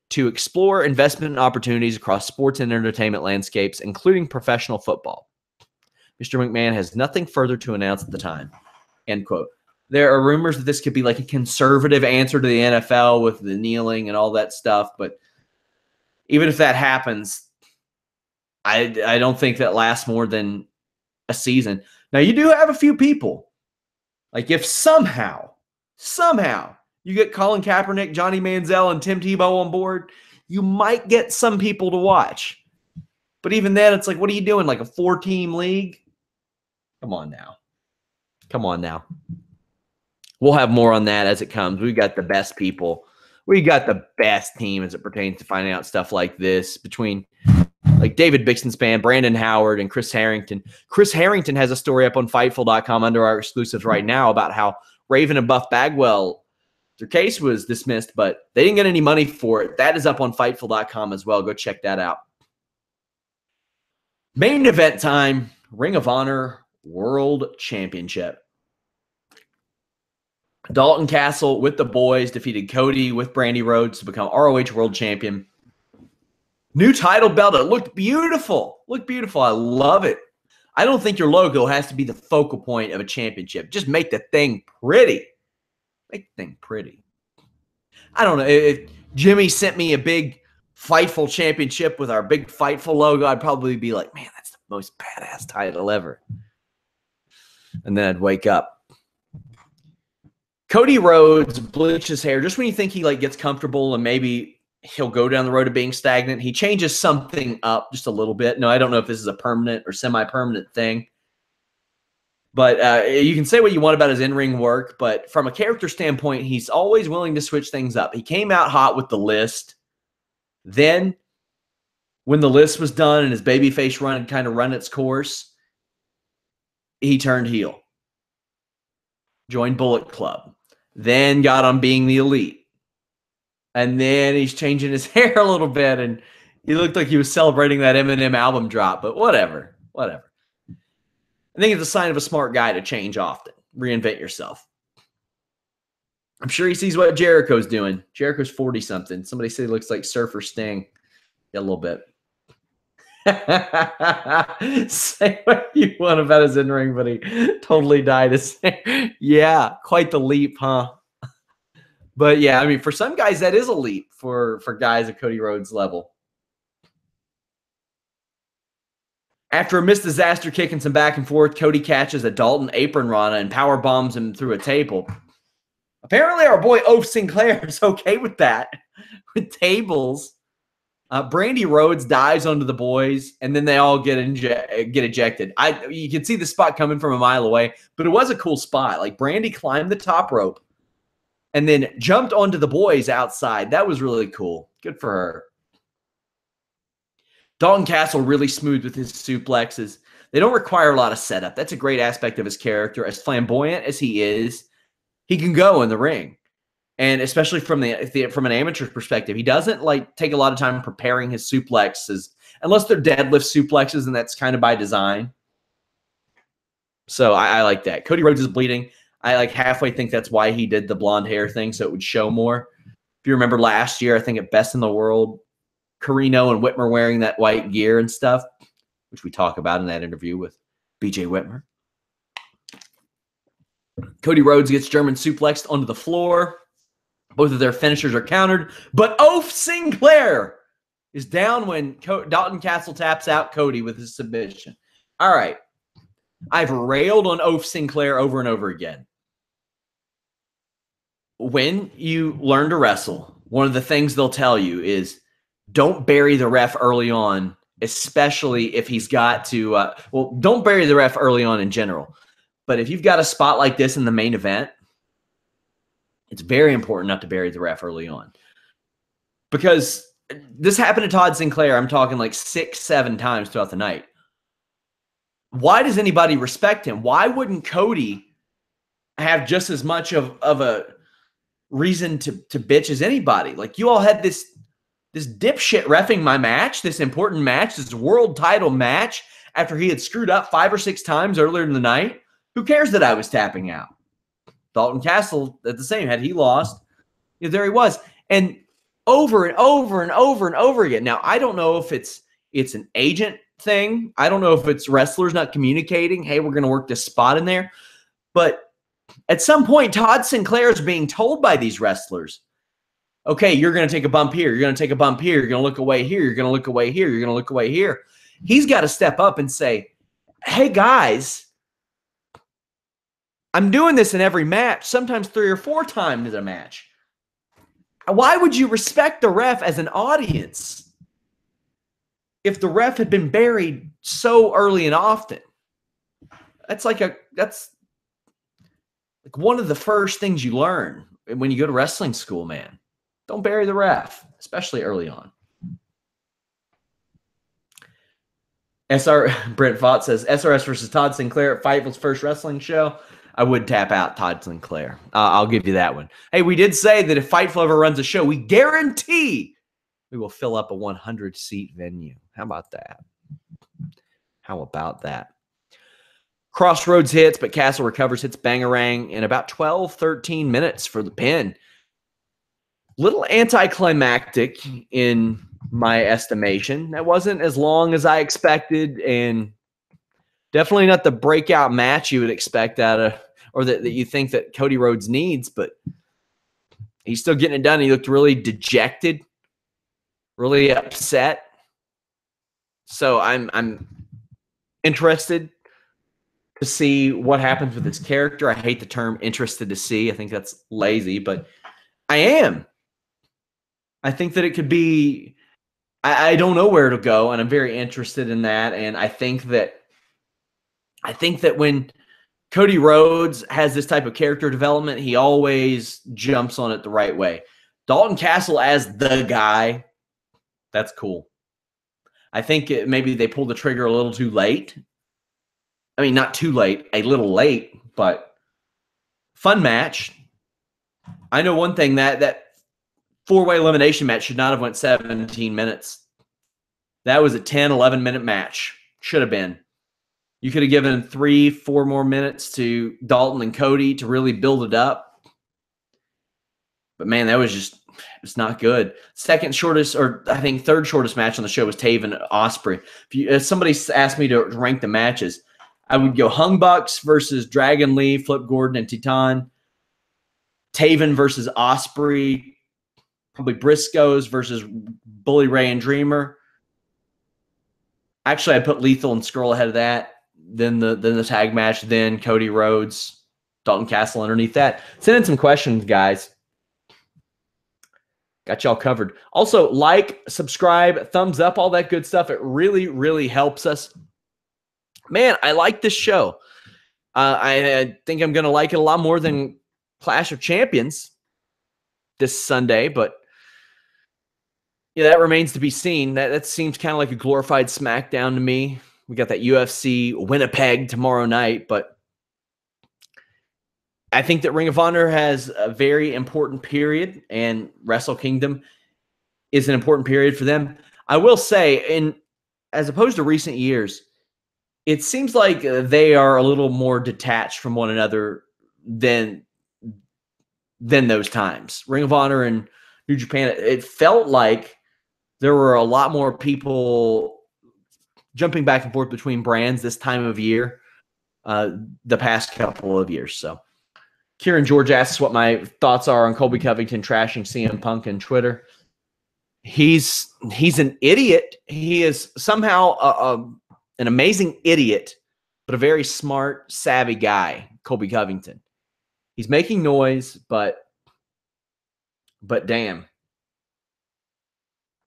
to explore investment opportunities across sports and entertainment landscapes, including professional football. Mr. McMahon has nothing further to announce at the time. End quote. There are rumors that this could be like a conservative answer to the NFL with the kneeling and all that stuff, but even if that happens, I don't think that lasts more than a season. Now, you do have a few people. Like if somehow you get Colin Kaepernick, Johnny Manziel, and Tim Tebow on board, you might get some people to watch. But even then, it's like, what are you doing? Like a 4-team league? Come on now. Come on now. We'll have more on that as it comes. We got the best people. We got the best team as it pertains to finding out stuff like this between like David Bixenspan, Brandon Howard, and Chris Harrington. Chris Harrington has a story up on Fightful.com under our exclusives right now about how Raven and Buff Bagwell, their case was dismissed, but they didn't get any money for it. That is up on Fightful.com as well. Go check that out. Main event time, Ring of Honor World Championship. Dalton Castle with the boys defeated Cody with Brandy Rhodes to become ROH World Champion. New title belt. It looked beautiful. Looked beautiful. I love it. I don't think your logo has to be the focal point of a championship. Just make the thing pretty. Make the thing pretty. I don't know. If Jimmy sent me a big Fightful championship with our big Fightful logo, I'd probably be like, man, that's the most badass title ever. And then I'd wake up. Cody Rhodes bleached his hair just when you think he like gets comfortable and maybe he'll go down the road of being stagnant. He changes something up just a little bit. No, I don't know if this is a permanent or semi-permanent thing. But you can say what you want about his in-ring work, but from a character standpoint, he's always willing to switch things up. He came out hot with the list. Then, when the list was done and his babyface run had kind of run its course, he turned heel. Joined Bullet Club. Then got on being the Elite. And then he's changing his hair a little bit, and he looked like he was celebrating that Eminem album drop, but whatever. I think it's a sign of a smart guy to change often. Reinvent yourself. I'm sure he sees what Jericho's doing. Jericho's 40-something. Somebody said he looks like Surfer Sting. Yeah, a little bit. Say what you want about his in-ring, but he totally dyed his hair. Yeah, quite the leap, huh? But yeah, I mean, for some guys, that is a leap for guys at Cody Rhodes' level. After a missed disaster kick and some back and forth, Cody catches a Dalton apron Rana and power bombs him through a table. Apparently, our boy Oaf Sinclair is okay with that, with tables. Brandy Rhodes dives onto the boys, and then they all get ejected. You can see the spot coming from a mile away, but it was a cool spot. Like, Brandy climbed the top rope and then jumped onto the boys outside. That was really cool. Good for her. Dalton Castle really smooth with his suplexes. They don't require a lot of setup. That's a great aspect of his character. As flamboyant as he is, he can go in the ring. And especially from an amateur's perspective, he doesn't like take a lot of time preparing his suplexes, unless they're deadlift suplexes, and that's kind of by design. So I like that. Cody Rhodes is bleeding. I like halfway think that's why he did the blonde hair thing, so it would show more. If you remember last year, I think at Best in the World, Carino and Whitmer wearing that white gear and stuff, which we talk about in that interview with BJ Whitmer. Cody Rhodes gets German suplexed onto the floor. Both of their finishers are countered, but Oaf Sinclair is down when Dalton Castle taps out Cody with his submission. All right. I've railed on Oaf Sinclair over and over again. When you learn to wrestle, one of the things they'll tell you is don't bury the ref early on, especially if he's got to don't bury the ref early on in general. But if you've got a spot like this in the main event, it's very important not to bury the ref early on. Because this happened to Todd Sinclair, I'm talking like 6-7 times throughout the night. Why does anybody respect him? Why wouldn't Cody have just as much of a reason to bitch as anybody? Like, you all had this dipshit reffing my match, this important match, this world title match, after he had screwed up 5 or 6 times earlier in the night. Who cares that I was tapping out? Dalton Castle, at the same, had he lost, there he was. And over and over and over and over again. Now, I don't know if it's an agent thing. I don't know if it's wrestlers not communicating, hey, we're going to work this spot in there. But at some point, Todd Sinclair is being told by these wrestlers, okay, you're going to take a bump here. You're going to take a bump here. You're going to look away here. You're going to look away here. You're going to look away here. He's got to step up and say, hey, guys, I'm doing this in every match, sometimes 3 or 4 times in a match. Why would you respect the ref as an audience if the ref had been buried so early and often? That's like one of the first things you learn when you go to wrestling school, man. Don't bury the ref, especially early on. Brent Vaught says, SRS versus Todd Sinclair at Fightful's first wrestling show. I would tap out Todd Sinclair. I'll give you that one. Hey, we did say that if Fightful ever runs a show, we guarantee we will fill up a 100-seat venue. How about that? How about that? Crossroads hits, but Castle recovers, hits Bangarang in about 12, 13 minutes for the pin. Little anticlimactic in my estimation. That wasn't as long as I expected, and definitely not the breakout match you would expect out of, or that you think that Cody Rhodes needs, but he's still getting it done. He looked really dejected, really upset. So I'm interested to see what happens with his character. I hate the term interested to see. I think that's lazy, but I am. I think that it could be, I don't know where to go, and I'm very interested in that. And I think that when Cody Rhodes has this type of character development, he always jumps on it the right way. Dalton Castle as the guy, that's cool. I think maybe they pulled the trigger a little too late. I mean, not too late, a little late, but fun match. I know one thing, that four-way elimination match should not have went 17 minutes. That was a 10, 11-minute match. Should have been. You could have given 3-4 more minutes to Dalton and Cody to really build it up. But, man, that was it's not good. Second shortest, or I think third shortest match on the show was Taven Osprey. If somebody asked me to rank the matches, I would go Hung Bucks versus Dragon Lee, Flip Gordon, and Titan. Taven versus Osprey. Probably Briscoes versus Bully Ray and Dreamer. Actually, I put Lethal and Scurll ahead of that. Then the tag match. Then Cody Rhodes, Dalton Castle underneath that. Send in some questions, guys. Got y'all covered. Also, like, subscribe, thumbs up, all that good stuff. It really, really helps us. Man, I like this show. I think I'm going to like it a lot more than Clash of Champions this Sunday, but yeah, that remains to be seen. That seems kind of like a glorified SmackDown to me. We got that UFC Winnipeg tomorrow night, but I think that Ring of Honor has a very important period, and Wrestle Kingdom is an important period for them. I will say, as opposed to recent years, it seems like they are a little more detached from one another than those times. Ring of Honor and New Japan, it felt like there were a lot more people jumping back and forth between brands this time of year, the past couple of years. So Kieran George asks what my thoughts are on Colby Covington trashing CM Punk on Twitter. He's an idiot. He is somehow an amazing idiot, but a very smart, savvy guy, Colby Covington. He's making noise, but damn.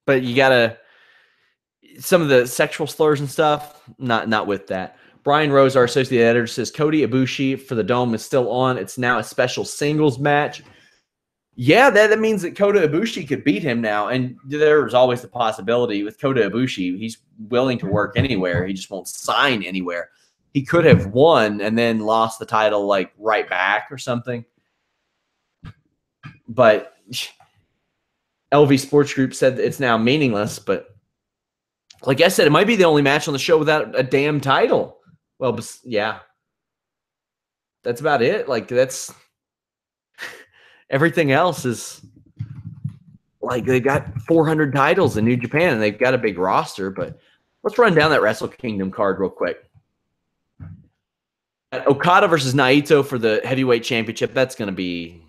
But you gotta, some of the sexual slurs and stuff, not with that. Brian Rose, our associate editor, says Cody Ibushi for the Dome is still on. It's now a special singles match. Yeah, that means that Kota Ibushi could beat him now. And there's always the possibility with Kota Ibushi, he's willing to work anywhere. He just won't sign anywhere. He could have won and then lost the title like right back or something. But LV Sports Group said that it's now meaningless. But like I said, it might be the only match on the show without a damn title. Well, yeah. That's about it. Like, that's everything else is like they got 400 titles in New Japan and they've got a big roster. But let's run down that Wrestle Kingdom card real quick. Okada versus Naito for the heavyweight championship. That's going to be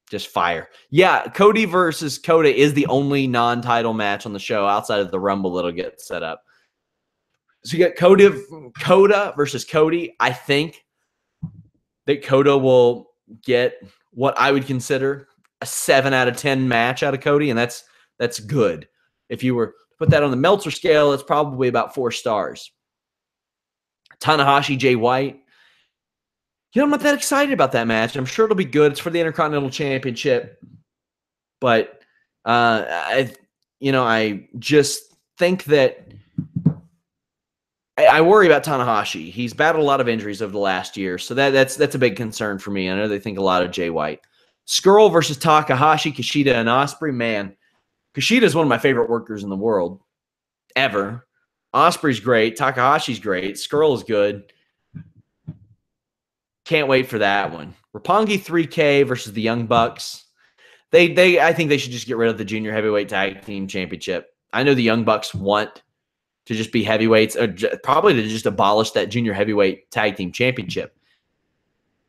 just fire. Yeah, Cody versus Kota is the only non-title match on the show outside of the Rumble that'll get set up. So you got Kota versus Cody. I think that Kota will get what I would consider a 7 out of 10 match out of Cody, and that's good. If you were to put that on the Meltzer scale, it's probably about 4 stars. Tanahashi, Jay White. You know, I'm not that excited about that match. I'm sure it'll be good. It's for the Intercontinental Championship. But, I just think that I worry about Tanahashi. He's battled a lot of injuries over the last year, so that's a big concern for me. I know they think a lot of Jay White. Scurll versus Takahashi, Kushida, and Osprey. Man, Kushida is one of my favorite workers in the world, ever. Osprey's great. Takahashi's great. Scurll is good. Can't wait for that one. Roppongi 3K versus the Young Bucks. I think they should just get rid of the Junior Heavyweight Tag Team Championship. I know the Young Bucks want to just be heavyweights, or probably to just abolish that Junior Heavyweight Tag Team Championship.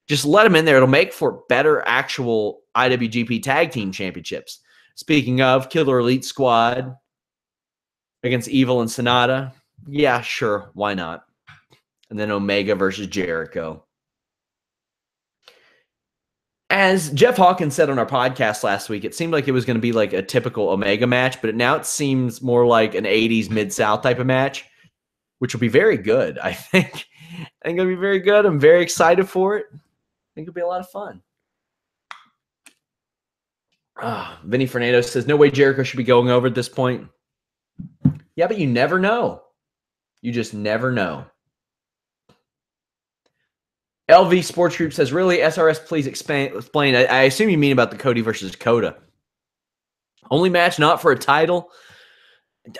Just let them in there. It'll make for better actual IWGP Tag Team Championships. Speaking of, Killer Elite Squad against Evil and Sonata. Yeah, sure. Why not? And then Omega versus Jericho. As Jeff Hawkins said on our podcast last week, it seemed like it was going to be like a typical Omega match, but now it seems more like an 80s Mid-South type of match, which will be very good, I think. I think it'll be very good. I'm very excited for it. I think it'll be a lot of fun. Vinny Fernando says, no way Jericho should be going over at this point. Yeah, but you never know. You just never know. LV Sports Group says, really, SRS, please explain. I assume you mean about the Cody versus Dakota. Only match not for a title.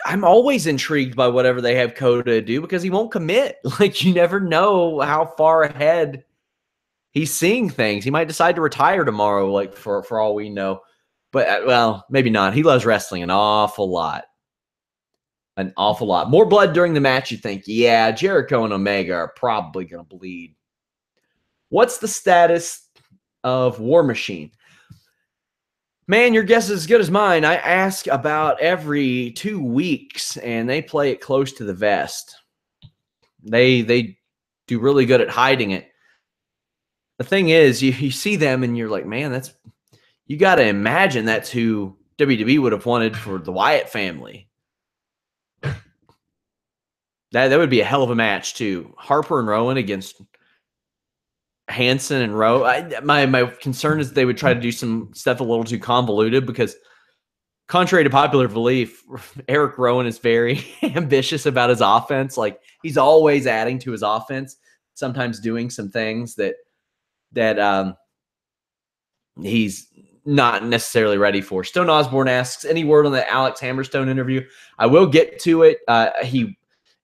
I'm always intrigued by whatever they have Coda do because he won't commit. Like, you never know how far ahead he's seeing things. He might decide to retire tomorrow, like, for all we know. But, well, maybe not. He loves wrestling an awful lot. An awful lot. More blood during the match, you think. Yeah, Jericho and Omega are probably going to bleed. What's the status of War Machine? Man, your guess is as good as mine. I ask about every 2 weeks, and they play it close to the vest. They do really good at hiding it. The thing is, you see them, and you're like, man, you got to imagine that's who WWE would have wanted for the Wyatt family. That would be a hell of a match, too. Harper and Rowan against Hanson and Rowe. My concern is they would try to do some stuff a little too convoluted because, contrary to popular belief, Eric Rowan is very ambitious about his offense. Like, he's always adding to his offense, sometimes doing some things that he's not necessarily ready for. Stone Osborne asks, any word on the Alex Hammerstone interview? I will get to it.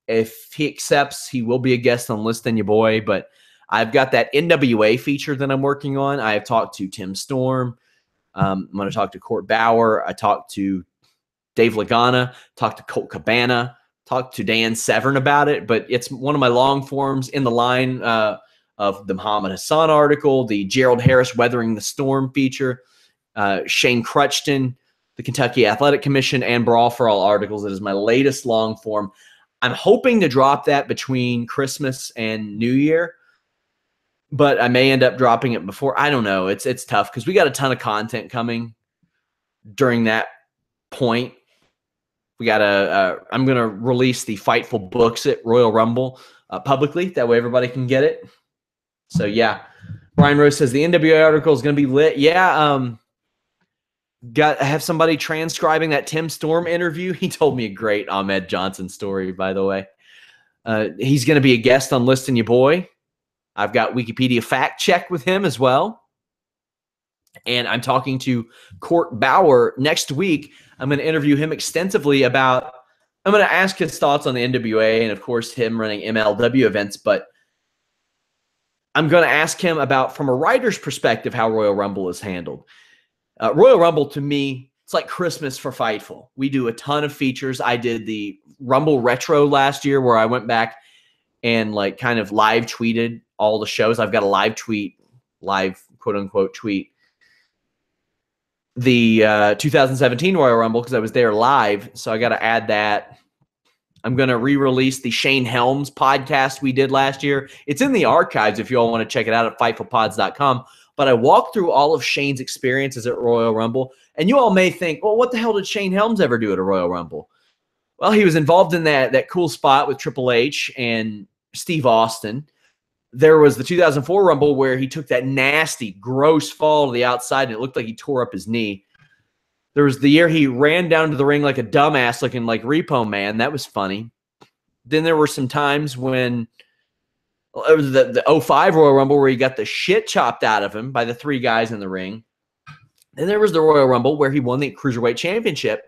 If he accepts, he will be a guest on Listing Your Boy, but I've got that NWA feature that I'm working on. I have talked to Tim Storm. I'm going to talk to Court Bauer. I talked to Dave Lagana, talked to Colt Cabana, talked to Dan Severn about it, but it's one of my long forms in the line of the Muhammad Hassan article, the Gerald Harris Weathering the Storm feature, Shane Crutchton, the Kentucky Athletic Commission, and Brawl for All articles. It is my latest long form. I'm hoping to drop that between Christmas and New Year, but I may end up dropping it before. I don't know. It's tough because we got a ton of content coming during that point. We got I'm going to release the Fightful books at Royal Rumble publicly. That way everybody can get it. So, yeah. Brian Rose says the NWA article is going to be lit. Yeah. I have somebody transcribing that Tim Storm interview. He told me a great Ahmed Johnson story, by the way. He's going to be a guest on Listing Your Boy. I've got Wikipedia fact check with him as well. And I'm talking to Court Bauer next week. I'm going to interview him extensively I'm going to ask his thoughts on the NWA and, of course, him running MLW events. But I'm going to ask him about, from a writer's perspective, how Royal Rumble is handled. Royal Rumble, to me, it's like Christmas for Fightful. We do a ton of features. I did the Rumble Retro last year where I went back and like kind of live tweeted all the shows. I've got a live quote unquote tweet, the 2017 Royal Rumble because I was there live. So I got to add that. I'm going to re-release the Shane Helms podcast we did last year. It's in the archives if you all want to check it out at FightfulPods.com. But I walked through all of Shane's experiences at Royal Rumble. And you all may think, well, what the hell did Shane Helms ever do at a Royal Rumble? Well, he was involved in that cool spot with Triple H and Steve Austin. There was the 2004 Rumble where he took that nasty, gross fall to the outside, and it looked like he tore up his knee. There was the year he ran down to the ring like a dumbass looking like Repo Man. That was funny. Then there were some times when it was the 05 Royal Rumble where he got the shit chopped out of him by the three guys in the ring. Then there was the Royal Rumble where he won the Cruiserweight Championship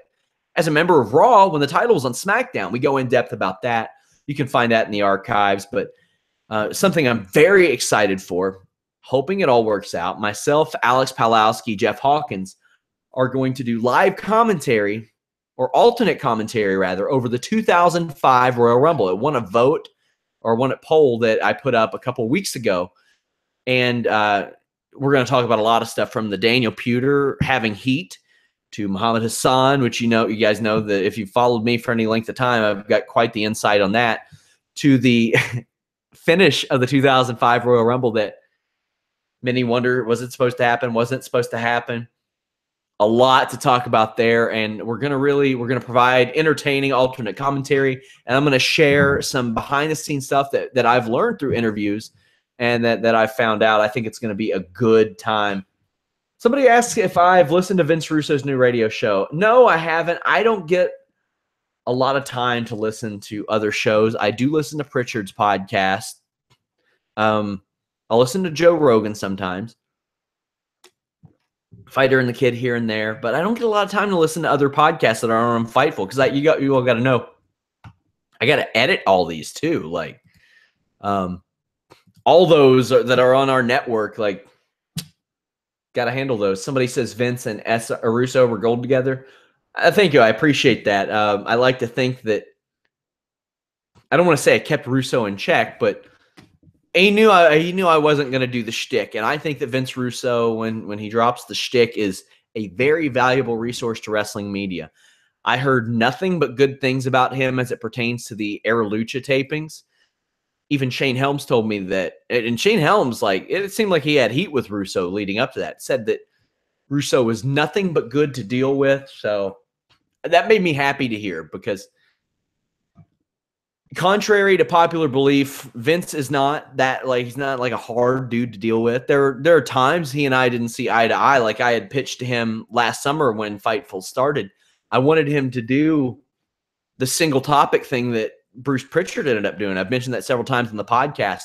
as a member of Raw when the title was on SmackDown. We go in depth about that. You can find that in the archives, but something I'm very excited for, hoping it all works out. Myself, Alex Palowski, Jeff Hawkins are going to do live commentary, or alternate commentary rather, over the 2005 Royal Rumble. It won a vote, or won a poll that I put up a couple weeks ago. And we're going to talk about a lot of stuff from the Daniel Puder having heat to Muhammad Hassan, which you guys know that if you followed me for any length of time, I've got quite the insight on that, to the finish of the 2005 Royal Rumble that many wonder, was it supposed to happen? Wasn't it supposed to happen? A lot to talk about there, and we're going to provide entertaining alternate commentary, and I'm going to share some behind-the-scenes stuff that I've learned through interviews and that I've found out. I think it's going to be a good time. Somebody asked if I've listened to Vince Russo's new radio show. No, I haven't. I don't get a lot of time to listen to other shows. I do listen to Pritchard's podcast. I'll listen to Joe Rogan sometimes. Fighter and the Kid here and there, but I don't get a lot of time to listen to other podcasts that are on Fightful, because you all got to know, I got to edit all these too. Like, all those that are on our network, like, got to handle those. Somebody says Vince and Russo were gold together. Thank you. I appreciate that. I like to think that, I don't want to say I kept Russo in check, but he knew I wasn't going to do the shtick. And I think that Vince Russo, when he drops the shtick, is a very valuable resource to wrestling media. I heard nothing but good things about him as it pertains to the Era Lucha tapings. Even Shane Helms told me that, and Shane Helms, like, it seemed like he had heat with Russo leading up to that. Said that Russo was nothing but good to deal with. So that made me happy to hear, because contrary to popular belief, Vince is not that, like, he's not like a hard dude to deal with. There are times he and I didn't see eye to eye. Like, I had pitched to him last summer when Fightful started. I wanted him to do the single topic thing that Bruce Pritchard ended up doing. I've mentioned that several times in the podcast.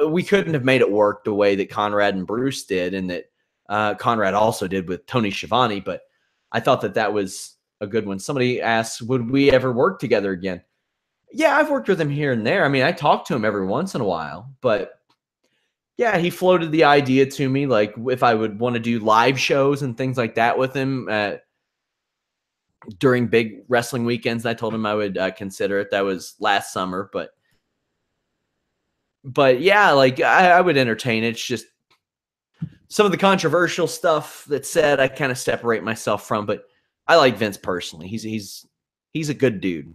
We couldn't have made it work the way that Conrad and Bruce did, and that Conrad also did with Tony Schiavone, but I thought that was a good one. Somebody asks, would we ever work together again? Yeah, I've worked with him here and there. I mean, I talk to him every once in a while, but yeah, he floated the idea to me, like, if I would want to do live shows and things like that with him during big wrestling weekends. I told him I would consider it. That was last summer, but yeah, like, I would entertain it. It's just some of the controversial stuff that's said, I kind of separate myself from, but I like Vince personally. He's a good dude.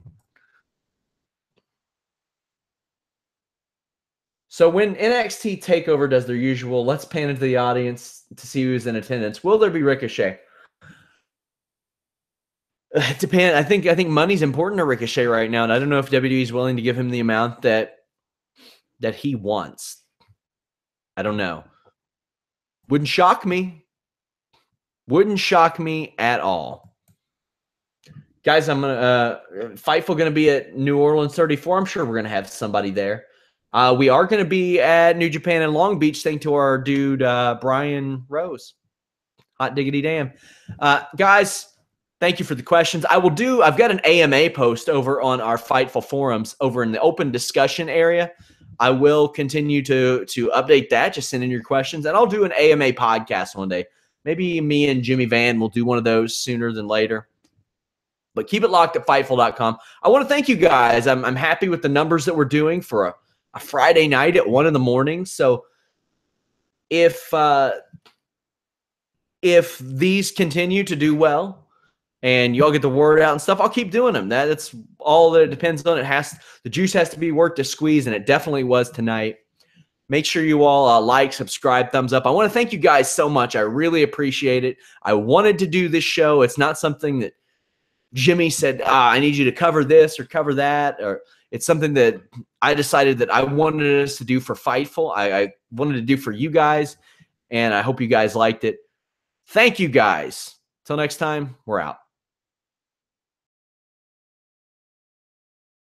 So when NXT TakeOver does their usual, let's pan into the audience to see who's in attendance, will there be Ricochet? It depends. I think money's important to Ricochet right now, and I don't know if WWE is willing to give him the amount that he wants. I don't know. Wouldn't shock me. Wouldn't shock me at all. Guys, I'm Fightful gonna be at New Orleans 34. I'm sure we're gonna have somebody there. We are gonna be at New Japan in Long Beach, thanks to our dude Brian Rose. Hot diggity damn. Guys, thank you for the questions. I've got an AMA post over on our Fightful forums over in the open discussion area. I will continue to update that. Just send in your questions, and I'll do an AMA podcast one day. Maybe me and Jimmy Van will do one of those sooner than later. But keep it locked at Fightful.com. I want to thank you guys. I'm happy with the numbers that we're doing for a Friday night at 1 a.m. So if these continue to do well and y'all get the word out and stuff, I'll keep doing them. That's all that it depends on. The juice has to be worth to squeeze, and it definitely was tonight. Make sure you all like, subscribe, thumbs up. I want to thank you guys so much. I really appreciate it. I wanted to do this show. It's not something that Jimmy said, I need you to cover this or cover that, or it's something that I decided that I wanted us to do for Fightful. I wanted to do for you guys, and I hope you guys liked it. Thank you guys. Till next time, we're out.